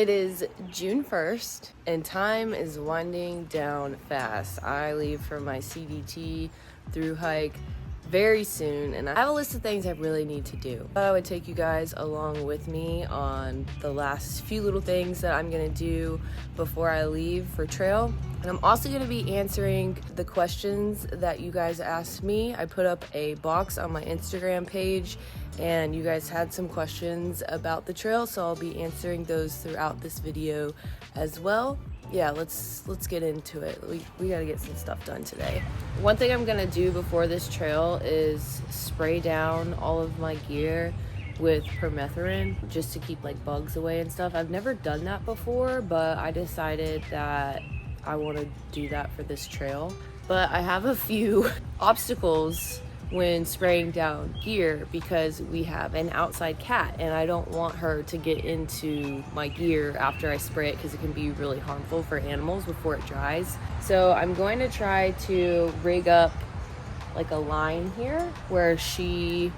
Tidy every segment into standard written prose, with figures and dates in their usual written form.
It is June 1st and time is winding down fast. I leave for my CDT through hike very soon and I have a list of things I really need to do. I would take you guys along with me on the last few little things that I'm gonna do before I leave for trail. And I'm also gonna be answering the questions that you guys asked me. I put up a box on my Instagram page and you guys had some questions about the trail, so I'll be answering those throughout this video as well. Yeah, let's get into it. We gotta get some stuff done today. One thing I'm gonna do before this trail is spray down all of my gear with permethrin just to keep like bugs away and stuff. I've never done that before, but I decided that I want to do that for this trail. But I have a few obstacles when spraying down gear because we have an outside cat and I don't want her to get into my gear after I spray it because it can be really harmful for animals before it dries. So I'm going to try to rig up like a line here where she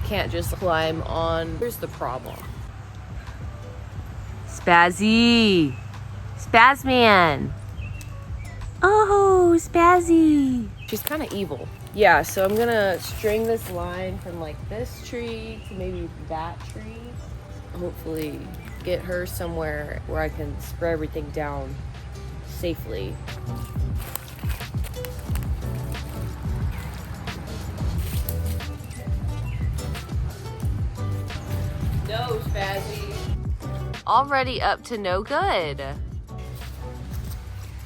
can't just climb on. Here's the problem. Spazzy! Spazman! Oh, Spazzy! She's kind of evil. Yeah, so I'm gonna string this line from like this tree to maybe that tree. Hopefully get her somewhere where I can spray everything down safely. No, Spazzy. Already up to no good.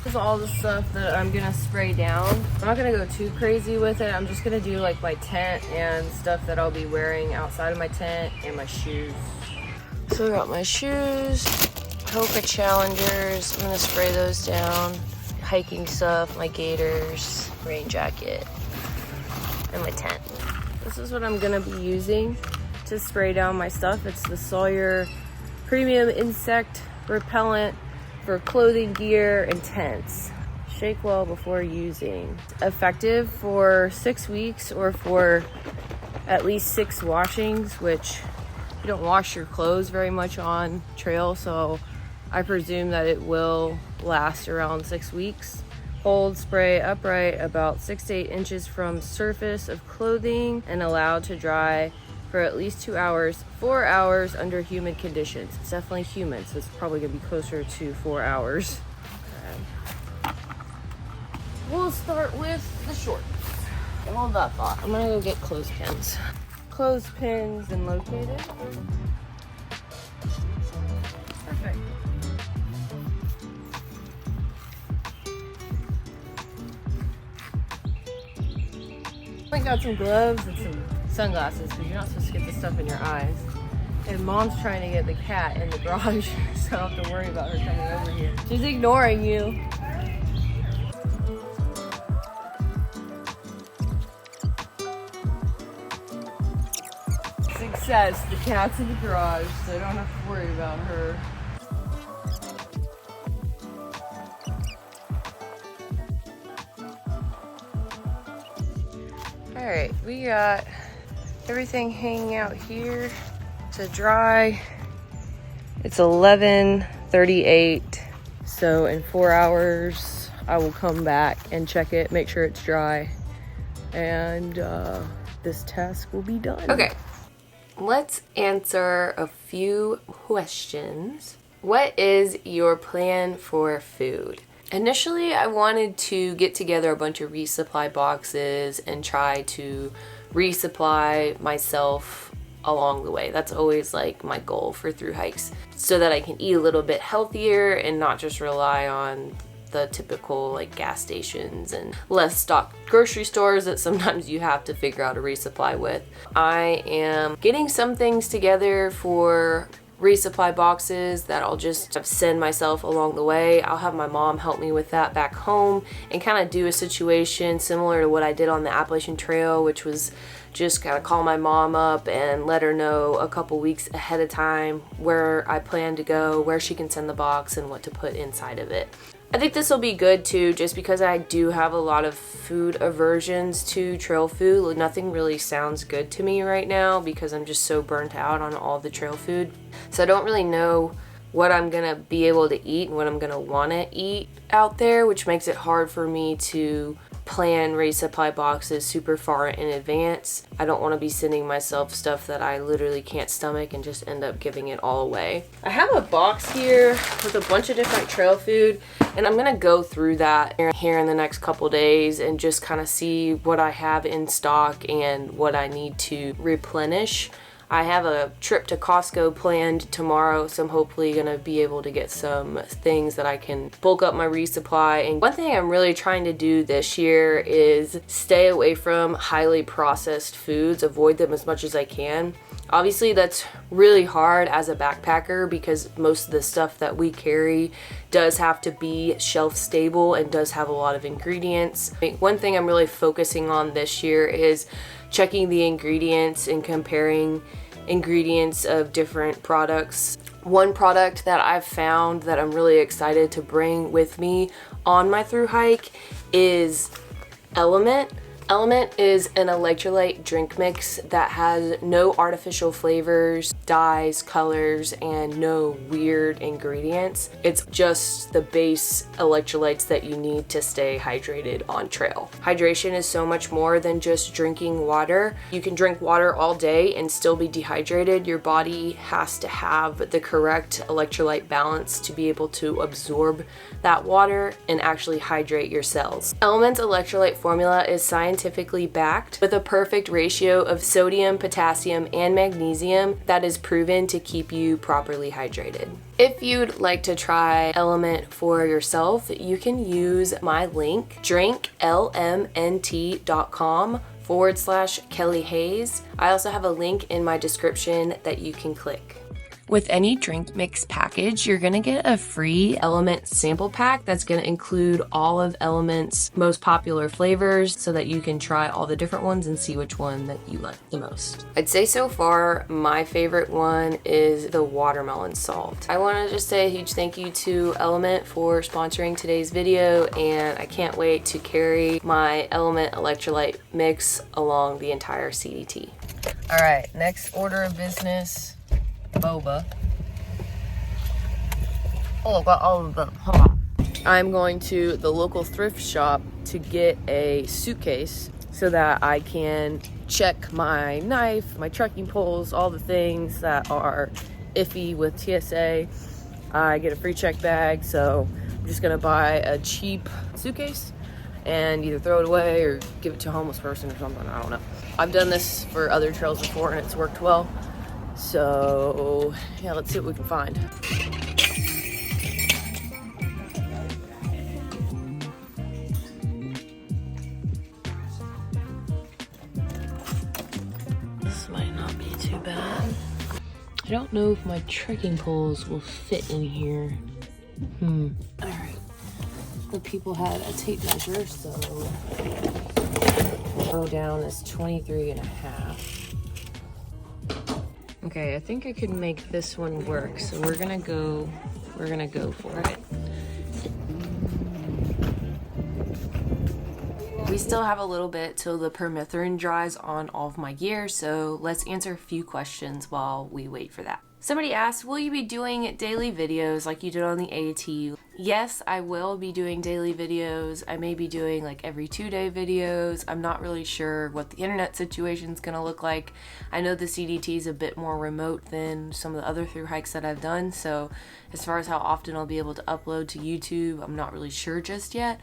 This is all the stuff that I'm gonna spray down. I'm not gonna go too crazy with it. I'm just gonna do like my tent and stuff that I'll be wearing outside of my tent and my shoes. So I got my shoes, Hoka Challengers. I'm gonna spray those down. Hiking stuff, my gaiters, rain jacket, and my tent. This is what I'm gonna be using to spray down my stuff. It's the Sawyer Premium Insect Repellent for clothing, gear, and tents. Shake well before using. Effective for 6 weeks or for at least 6 washings, which you don't wash your clothes very much on trail, so I presume that it will last around 6 weeks. Hold spray upright about 6 to 8 inches from surface of clothing and allowed to dry for at least 2 hours, 4 hours under humid conditions. It's definitely humid, so it's probably gonna be closer to 4 hours. Okay. We'll start with the shorts. Hold that thought. I'm gonna go get clothespins. Clothespins and located. Perfect. I got some gloves and some sunglasses because you're not supposed to get this stuff in your eyes. And Mom's trying to get the cat in the garage, so I don't have to worry about her coming over here. She's ignoring you. Success, the cat's in the garage, so I don't have to worry about her. Alright, we got everything hanging out here to dry. It's 11:38, so in 4 hours I will come back and check it, make sure it's dry, and this task will be done. Okay, let's answer a few questions. What is your plan for food? Initially, I wanted to get together a bunch of resupply boxes and try to resupply myself along the way. That's always like my goal for through hikes, so that I can eat a little bit healthier and not just rely on the typical like gas stations and less stocked grocery stores that sometimes you have to figure out a resupply with. I am getting some things together for resupply boxes that I'll just send myself along the way. I'll have my mom help me with that back home and kind of do a situation similar to what I did on the Appalachian Trail, which was just kind of call my mom up and let her know a couple weeks ahead of time where I plan to go, where she can send the box, and what to put inside of it. I think this will be good too, just because I do have a lot of food aversions to trail food. Nothing really sounds good to me right now because I'm just so burnt out on all the trail food. So I don't really know what I'm gonna be able to eat and what I'm gonna wanna eat out there, which makes it hard for me to plan resupply boxes super far in advance. I don't want to be sending myself stuff that I literally can't stomach and just end up giving it all away. I have a box here with a bunch of different trail food, and I'm gonna go through that here in the next couple days and just kind of see what I have in stock and what I need to replenish. I have a trip to Costco planned tomorrow, so I'm hopefully gonna be able to get some things that I can bulk up my resupply. And one thing I'm really trying to do this year is stay away from highly processed foods, avoid them as much as I can. Obviously that's really hard as a backpacker because most of the stuff that we carry does have to be shelf stable and does have a lot of ingredients. One thing I'm really focusing on this year is checking the ingredients and comparing ingredients of different products. One product that I've found that I'm really excited to bring with me on my thru hike is Element. Element is an electrolyte drink mix that has no artificial flavors, dyes, colors, and no weird ingredients. It's just the base electrolytes that you need to stay hydrated on trail. Hydration is so much more than just drinking water. You can drink water all day and still be dehydrated. Your body has to have the correct electrolyte balance to be able to absorb that water and actually hydrate your cells. Element's electrolyte formula is scientifically backed with a perfect ratio of sodium, potassium, and magnesium that is proven to keep you properly hydrated. If you'd like to try Element for yourself, you can use my link, drinklmnt.com/kellyhays. I also have a link in my description that you can click. With any drink mix package, you're gonna get a free Element sample pack that's gonna include all of Element's most popular flavors so that you can try all the different ones and see which one that you like the most. I'd say so far, my favorite one is the watermelon salt. I wanna just say a huge thank you to Element for sponsoring today's video, and I can't wait to carry my Element electrolyte mix along the entire CDT. All right, next order of business. Boba. Oh, got all of them. Hold on. I'm going to the local thrift shop to get a suitcase so that I can check my knife, my trekking poles, all the things that are iffy with TSA. I get a free check bag, so I'm just gonna buy a cheap suitcase and either throw it away or give it to a homeless person or something. I don't know. I've done this for other trails before and it's worked well. So yeah, let's see what we can find. This might not be too bad. I don't know if my trekking poles will fit in here. All right. The people had a tape measure, so go down is 23.5. Okay, I think I could make this one work, so we're gonna go for it. We still have a little bit till the permethrin dries on all of my gear, so let's answer a few questions while we wait for that. Somebody asked, will you be doing daily videos like you did on the AT? Yes, I will be doing daily videos. I may be doing like every 2-day videos. I'm not really sure what the internet situation is going to look like. I know the CDT is a bit more remote than some of the other thru hikes that I've done, so as far as how often I'll be able to upload to YouTube, I'm not really sure just yet.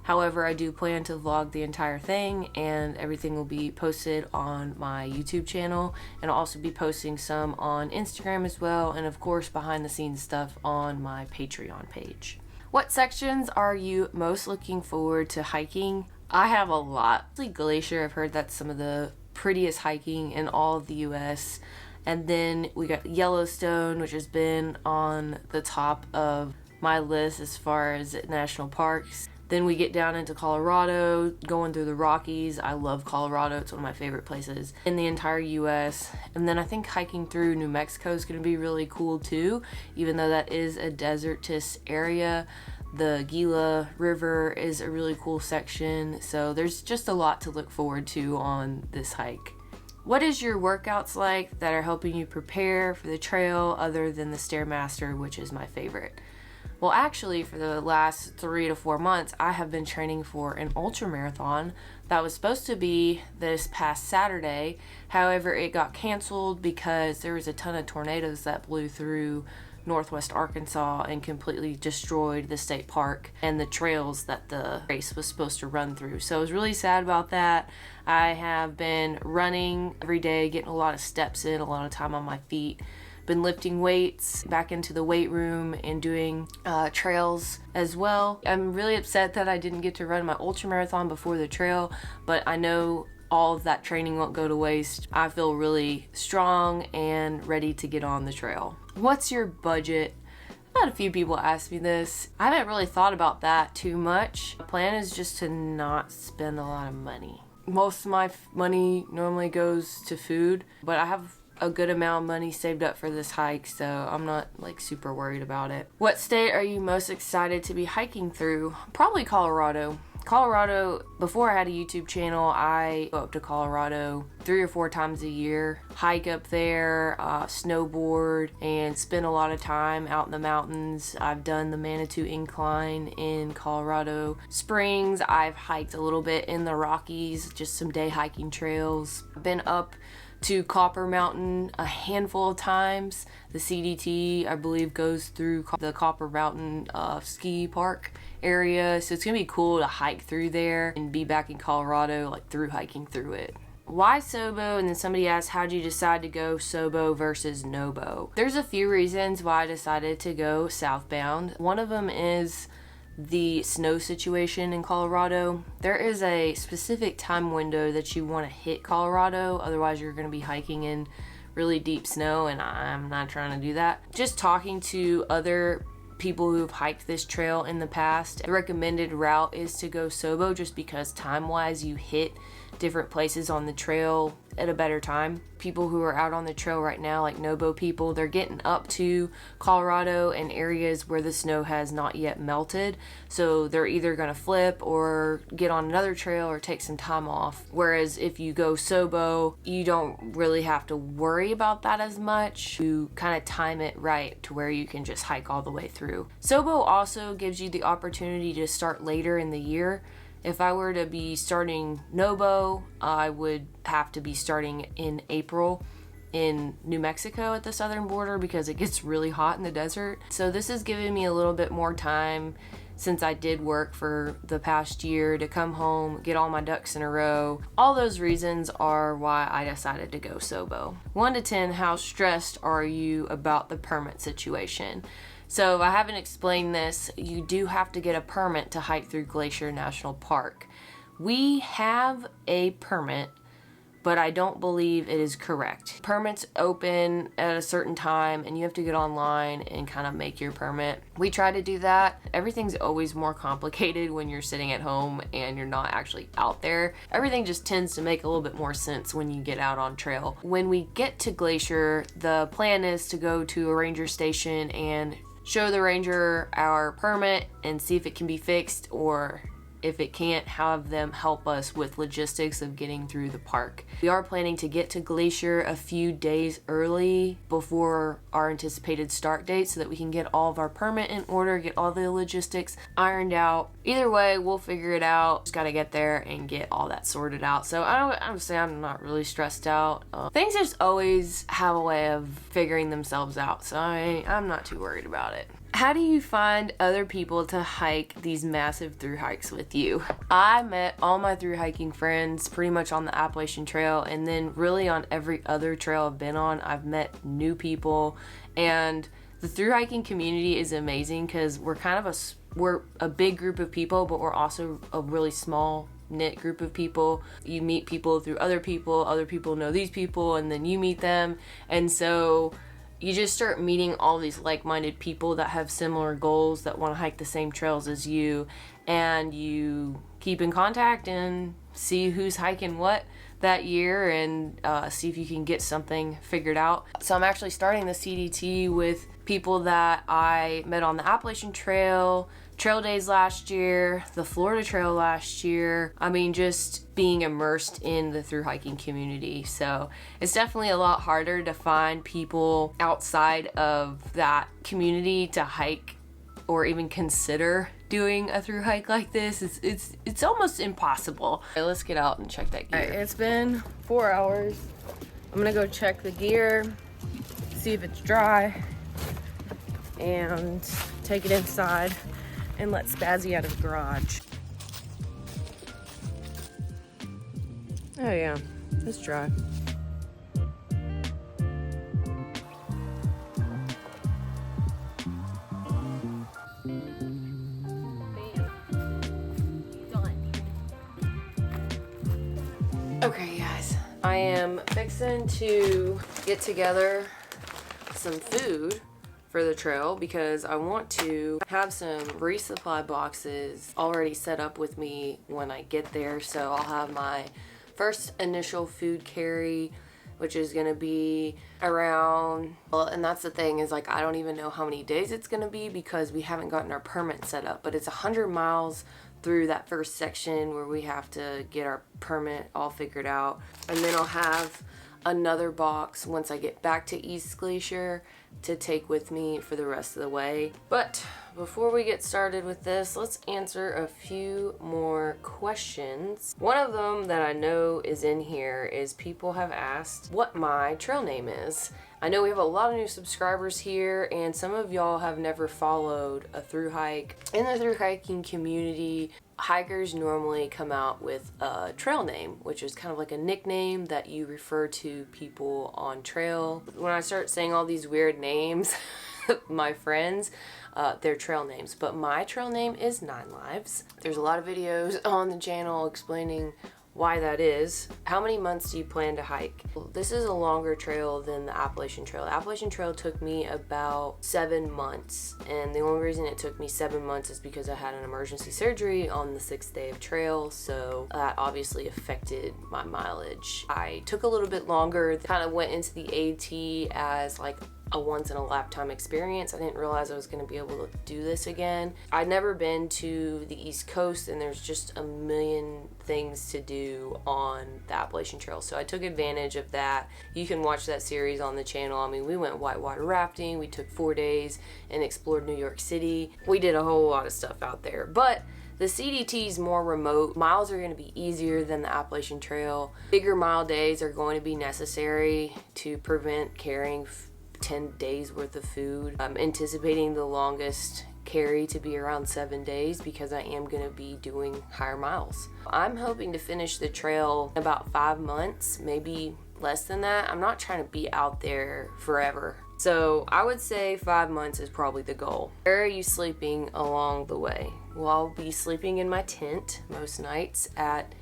However, I do plan to vlog the entire thing, and everything will be posted on my YouTube channel, and I'll also be posting some on Instagram as well, and of course behind the scenes stuff on my Patreon page. What sections are you most looking forward to hiking? I have a lot. Glacier, I've heard that's some of the prettiest hiking in all of the US. And then we got Yellowstone, which has been on the top of my list as far as national parks. Then we get down into Colorado, going through the Rockies. I love Colorado. It's one of my favorite places in the entire US. And then I think hiking through New Mexico is going to be really cool too, even though that is a desertous area. The Gila River is a really cool section. So there's just a lot to look forward to on this hike. What is your workouts like that are helping you prepare for the trail other than the Stairmaster, which is my favorite? Well, actually, for the last 3 to 4 months, I have been training for an ultra marathon that was supposed to be this past Saturday. However, it got canceled because there was a ton of tornadoes that blew through northwest Arkansas and completely destroyed the state park and the trails that the race was supposed to run through. So I was really sad about that. I have been running every day, getting a lot of steps in, a lot of time on my feet. Been lifting weights, back into the weight room and doing trails as well. I'm really upset that I didn't get to run my ultra marathon before the trail, but I know all of that training won't go to waste. I feel really strong and ready to get on the trail. What's your budget? I've had a few people ask me this. I haven't really thought about that too much. My plan is just to not spend a lot of money. Most of my money normally goes to food, but I have a good amount of money saved up for this hike, so I'm not like super worried about it. What state are you most excited to be hiking through? Probably Colorado. Colorado, before I had a YouTube channel, I go up to Colorado 3 or 4 times a year, hike up there, snowboard, and spend a lot of time out in the mountains. I've done the Manitou Incline in Colorado Springs. I've hiked a little bit in the Rockies, just some day hiking trails. I've been up to Copper Mountain a handful of times. The CDT, I believe, goes through the Copper Mountain ski park area, so it's gonna be cool to hike through there and be back in Colorado, like through hiking through it. Why Sobo? And then somebody asked, how'd you decide to go Sobo versus Nobo? There's a few reasons why I decided to go southbound. One of them is the snow situation in Colorado. There is a specific time window that you want to hit Colorado, otherwise you're going to be hiking in really deep snow, and I'm not trying to do that. Just talking to other people who've hiked this trail in the past, the recommended route is to go Sobo, just because time-wise you hit different places on the trail at a better time. People who are out on the trail right now, like Nobo people, they're getting up to Colorado in areas where the snow has not yet melted, so they're either going to flip or get on another trail or take some time off. Whereas if you go Sobo, you don't really have to worry about that as much. You kind of time it right to where you can just hike all the way through. Sobo also gives you the opportunity to start later in the year. If I were to be starting Nobo, I would have to be starting in April in New Mexico at the southern border because it gets really hot in the desert. So this is giving me a little bit more time, since I did work for the past year, to come home, get all my ducks in a row. All those reasons are why I decided to go Sobo. 1 to 10, how stressed are you about the permit situation? So if I haven't explained this, you do have to get a permit to hike through Glacier National Park. We have a permit, but I don't believe it is correct. Permits open at a certain time and you have to get online and kind of make your permit. We try to do that. Everything's always more complicated when you're sitting at home and you're not actually out there. Everything just tends to make a little bit more sense when you get out on trail. When we get to Glacier, the plan is to go to a ranger station and show the ranger our permit and see if it can be fixed, or if it can't, have them help us with logistics of getting through the park. We are planning to get to Glacier a few days early before our anticipated start date so that we can get all of our permit in order, get all the logistics ironed out. Either way, we'll figure it out. Just gotta get there and get all that sorted out. So I'm not really stressed out. Things just always have a way of figuring themselves out, so I'm not too worried about it. How do you find other people to hike these massive thru hikes with you? I met all my thru hiking friends pretty much on the Appalachian Trail, and then really on every other trail I've been on, I've met new people. And the thru hiking community is amazing because we're a big group of people, but we're also a really small knit group of people. You meet people through other people know these people, and then you meet them, and so you just start meeting all these like-minded people that have similar goals, that want to hike the same trails as you, and you keep in contact and see who's hiking what that year, and see if you can get something figured out. So I'm actually starting the CDT with people that I met on the Appalachian Trail, Trail Days last year, the Florida Trail last year. I mean, just being immersed in the thru hiking community. So it's definitely a lot harder to find people outside of that community to hike or even consider doing a thru hike like this. It's almost impossible. Okay, let's get out and check that gear. All right, it's been 4 hours. I'm gonna go check the gear, see if it's dry, and take it inside and let Spazzy out of the garage. Oh yeah, it's dry. Okay guys, I am fixing to get together some food for the trail because I want to have some resupply boxes already set up with me when I get there. So I'll have my first initial food carry, which is gonna be around, well, and that's the thing is like I don't even know how many days it's gonna be because we haven't gotten our permit set up, but it's 100 miles through that first section where we have to get our permit all figured out. And then I'll have another box once I get back to East Glacier to take with me for the rest of the way. But before we get started with this, let's answer a few more questions. One of them that I know is in here is people have asked what my trail name is. I know we have a lot of new subscribers here, and some of y'all have never followed a thru hike. In the thru hiking community, hikers normally come out with a trail name, which is kind of like a nickname that you refer to people on trail. When I start saying all these weird names, my friends, they're trail names, but my trail name is 9 Lives. There's a lot of videos on the channel explaining why that is. How many months do you plan to hike? This is a longer trail than the Appalachian Trail. The Appalachian Trail took me about 7 months, and the only reason it took me 7 months is because I had an emergency surgery on the 6th day of trail, so that obviously affected my mileage. I took a little bit longer, kind of went into the AT as like a once in a lifetime experience. I didn't realize I was going to be able to do this again. I'd never been to the East Coast, and there's just a million things to do on the Appalachian Trail, so I took advantage of that. You can watch that series on the channel. I mean, we went whitewater rafting, we took 4 days and explored New York City. We did a whole lot of stuff out there, but the CDT is more remote. Miles are going to be easier than the Appalachian Trail. Bigger mile days are going to be necessary to prevent carrying 10 days worth of food. I'm anticipating the longest carry to be around 7 days because I am going to be doing higher miles. I'm hoping to finish the trail in about 5 months, maybe less than that. I'm not trying to be out there forever. So I would say 5 months is probably the goal. Where are you sleeping along the way? Well, I'll be sleeping in my tent most nights at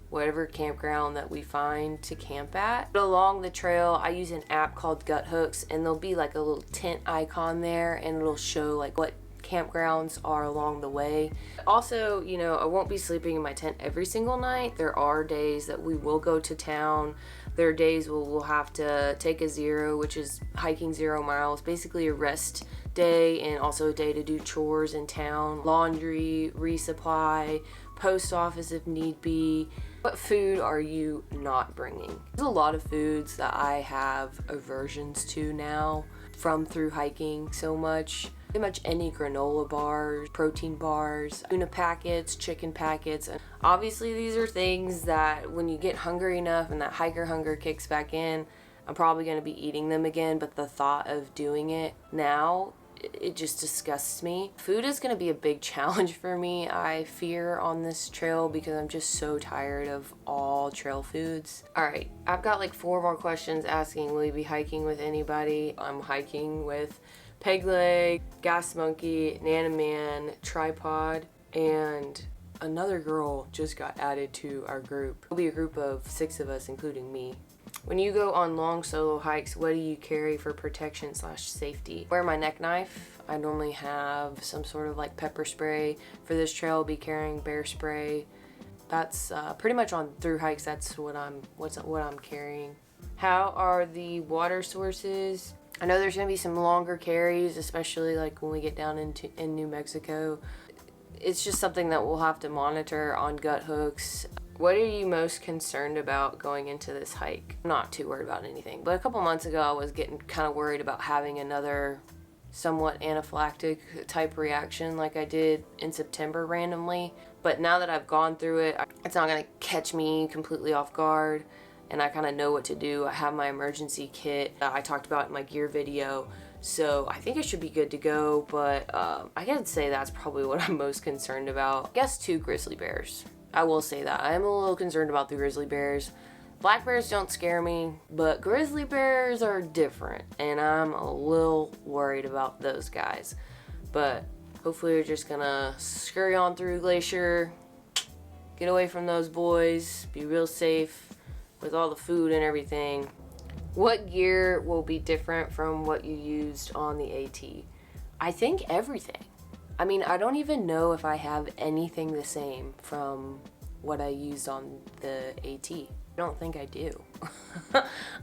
whatever campground that we find to camp at. But along the trail, I use an app called Gut Hooks, and there'll be like a little tent icon there, and it'll show like what campgrounds are along the way. Also, you know, I won't be sleeping in my tent every single night. There are days that we will go to town. There are days we'll have to take a zero, which is hiking 0 miles, basically a rest day and also a day to do chores in town, laundry, resupply, post office if need be. What food are you not bringing? There's a lot of foods that I have aversions to now from through hiking so much. Pretty much any granola bars, protein bars, tuna packets, chicken packets. And obviously these are things that when you get hungry enough and that hiker hunger kicks back in, I'm probably going to be eating them again, but the thought of doing it now, it just disgusts me. Food is going to be a big challenge for me, I fear, on this trail because I'm just so tired of all trail foods. Alright, I've got like 4 more questions asking, will you be hiking with anybody? I'm hiking with Peg Leg, Gas Monkey, Nana Man, Tripod, and another girl just got added to our group. It'll be a group of 6 of us, including me. When you go on long solo hikes, what do you carry for protection / safety? Wear my neck knife. I normally have some sort of like pepper spray. For this trail, I'll be carrying bear spray. That's pretty much on through hikes. That's what I'm carrying. How are the water sources? I know there's gonna be some longer carries, especially like when we get down in New Mexico. It's just something that we'll have to monitor on gut hooks. What are you most concerned about going into this hike? I'm not too worried about anything, but a couple months ago I was getting kind of worried about having another somewhat anaphylactic type reaction like I did in September randomly. But now that I've gone through it, it's not gonna catch me completely off guard, and I kind of know what to do. I have my emergency kit I talked about in my gear video, so I think it should be good to go. But I gotta say that's probably what I'm most concerned about. I guess 2 grizzly bears. I will say that. I am a little concerned about the grizzly bears. Black bears don't scare me, but grizzly bears are different, and I'm a little worried about those guys. But hopefully we're just gonna scurry on through Glacier, get away from those boys, be real safe with all the food and everything. What gear will be different from what you used on the AT? I think everything. I mean, I don't even know if I have anything the same from what I used on the AT. I don't think I do.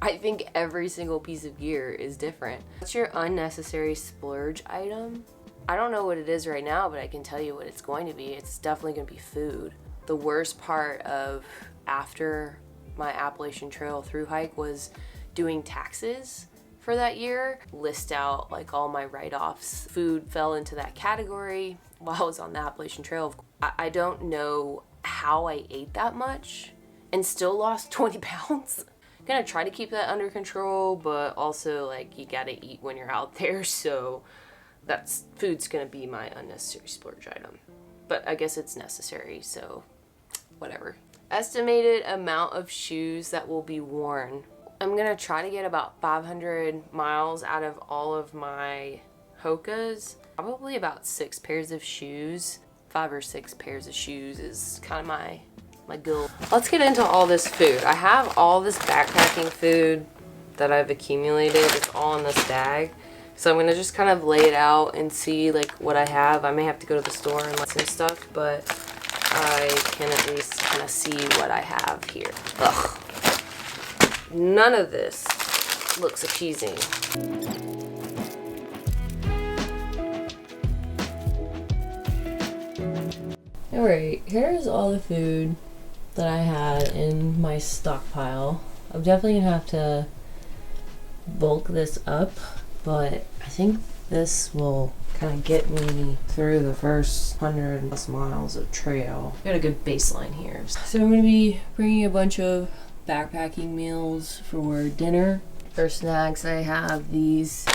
I think every single piece of gear is different. What's your unnecessary splurge item? I don't know what it is right now, but I can tell you what it's going to be. It's definitely going to be food. The worst part of after my Appalachian Trail through hike was doing taxes for that year. List out like all my write-offs. Food fell into that category while I was on the Appalachian Trail. I don't know how I ate that much and still lost 20 pounds. I'm gonna try to keep that under control, but also like you gotta eat when you're out there, so food's gonna be my unnecessary splurge item. But I guess it's necessary, so whatever. Estimated amount of shoes that will be worn. I'm gonna try to get about 500 miles out of all of my Hokas. Probably about 6 pairs of shoes. 5 or 6 pairs of shoes is kind of my goal. Let's get into all this food. I have all this backpacking food that I've accumulated. It's all in this bag. So I'm gonna just kind of lay it out and see like what I have. I may have to go to the store and get some stuff, but I can at least kind of see what I have here. Ugh. None of this looks appeasing. Alright, here's all the food that I had in my stockpile. I'm definitely gonna have to bulk this up, but I think this will kind of get me through the first 100+ miles of trail. Got a good baseline here. So I'm gonna be bringing a bunch of backpacking meals for dinner. For snacks, I have these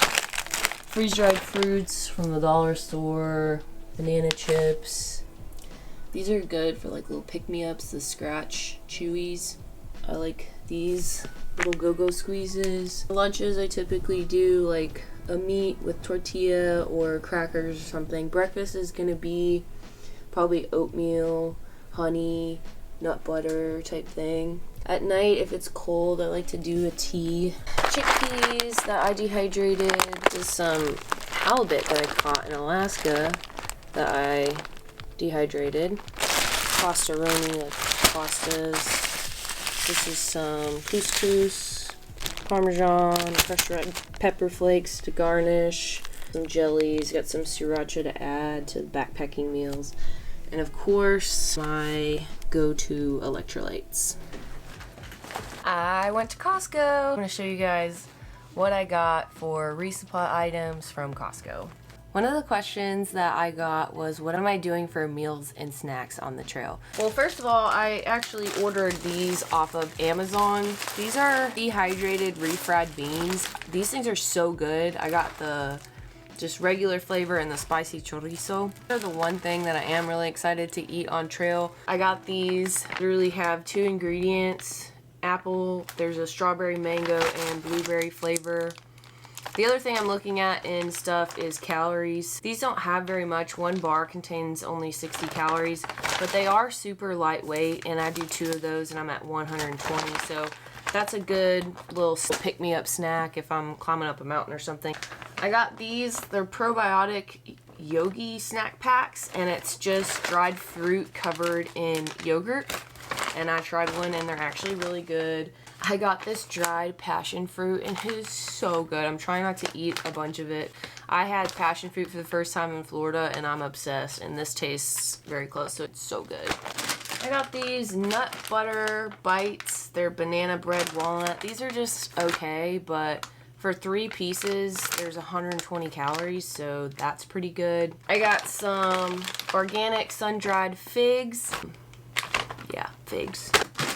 freeze-dried fruits from the dollar store, banana chips. These are good for like little pick-me-ups, the scratch chewies. I like these little go-go squeezes. For lunches, I typically do like a meat with tortilla or crackers or something. Breakfast is gonna be probably oatmeal, honey, nut butter type thing. At night, if it's cold, I like to do a tea. Chickpeas that I dehydrated. This is some halibut that I caught in Alaska that I dehydrated. Pastaroni, like pastas. This is some couscous, Parmesan, crushed red pepper flakes to garnish. Some jellies. Got some sriracha to add to backpacking meals. And of course, my go-to electrolytes. I went to Costco. I'm going to show you guys what I got for resupply items from Costco. One of the questions that I got was, what am I doing for meals and snacks on the trail? Well, first of all, I actually ordered these off of Amazon. These are dehydrated refried beans. These things are so good. I got the just regular flavor and the spicy chorizo. They're the one thing that I am really excited to eat on trail. I got these. They really have 2 ingredients. Apple, there's a strawberry, mango, and blueberry flavor. The other thing I'm looking at in stuff is calories. These don't have very much. 1 bar contains only 60 calories, but they are super lightweight, and I do 2 of those and I'm at 120, so that's a good little pick-me-up snack if I'm climbing up a mountain or something. I got these. They're probiotic yogi snack packs, and it's just dried fruit covered in yogurt. And I tried one and they're actually really good. I got this dried passion fruit and it is so good. I'm trying not to eat a bunch of it. I had passion fruit for the first time in Florida and I'm obsessed, and this tastes very close, so it's so good. I got these nut butter bites. They're banana bread walnut. These are just okay, but for 3 pieces, there's 120 calories, so that's pretty good. I got some organic sun-dried figs. Yeah, figs.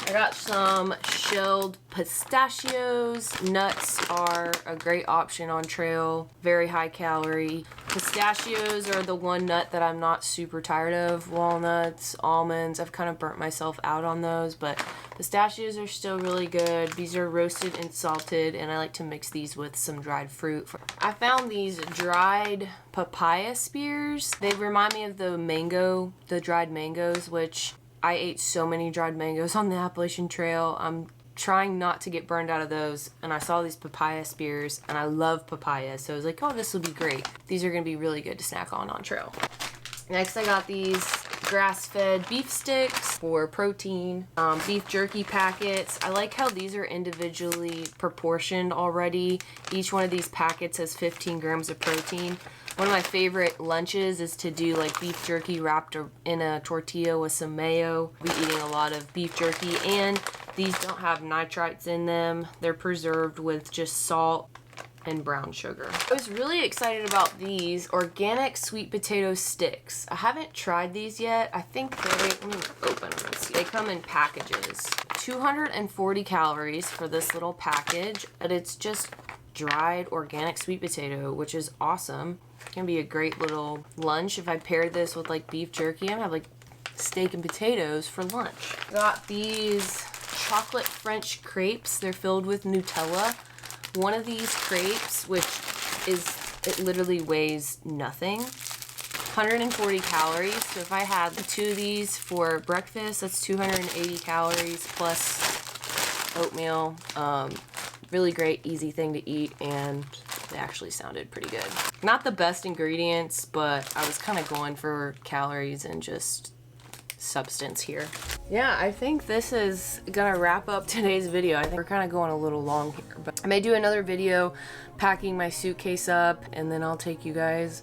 I got some shelled pistachios. Nuts are a great option on trail. Very high calorie. Pistachios are the one nut that I'm not super tired of. Walnuts, almonds, I've kind of burnt myself out on those, but pistachios are still really good. These are roasted and salted, and I like to mix these with some dried fruit. I found these dried papaya spears. They remind me of the dried mangoes, which I ate so many dried mangoes on the Appalachian Trail. I'm trying not to get burned out of those, and I saw these papaya spears, and I love papaya, so I was like, oh, this will be great. These are going to be really good to snack on trail. Next, I got these grass-fed beef sticks for protein, beef jerky packets. I like how these are individually proportioned already. Each one of these packets has 15 grams of protein. One of my favorite lunches is to do like beef jerky wrapped in a tortilla with some mayo. I'll be eating a lot of beef jerky, and these don't have nitrites in them. They're preserved with just salt and brown sugar. I was really excited about these organic sweet potato sticks. I haven't tried these yet. I think let me open them and see. They come in packages. 240 calories for this little package, and it's just dried organic sweet potato, which is awesome. It's gonna be a great little lunch. If I pair this with like beef jerky, I'm gonna have like steak and potatoes for lunch. Got these chocolate French crepes. They're filled with Nutella. One of these crepes, it literally weighs nothing. 140 calories. So if I had 2 of these for breakfast, that's 280 calories plus oatmeal. Really great, easy thing to eat, and they actually sounded pretty good. Not the best ingredients, but I was kind of going for calories and just substance here. Yeah, I think this is gonna wrap up today's video. I think we're kind of going a little long here, but I may do another video packing my suitcase up, and then I'll take you guys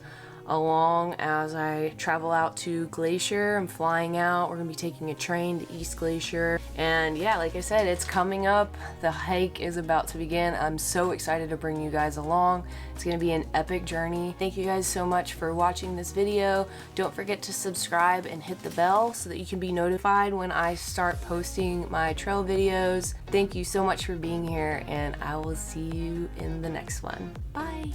along as I travel out to Glacier. I'm flying out. We're gonna be taking a train to East Glacier, and yeah, like I said, it's coming up. The hike is about to begin. I'm so excited to bring you guys along. It's gonna be an epic journey. Thank you guys so much for watching this video. Don't forget to subscribe and hit the bell so that you can be notified when I start posting my trail videos. Thank you so much for being here, and I will see you in the next one. Bye.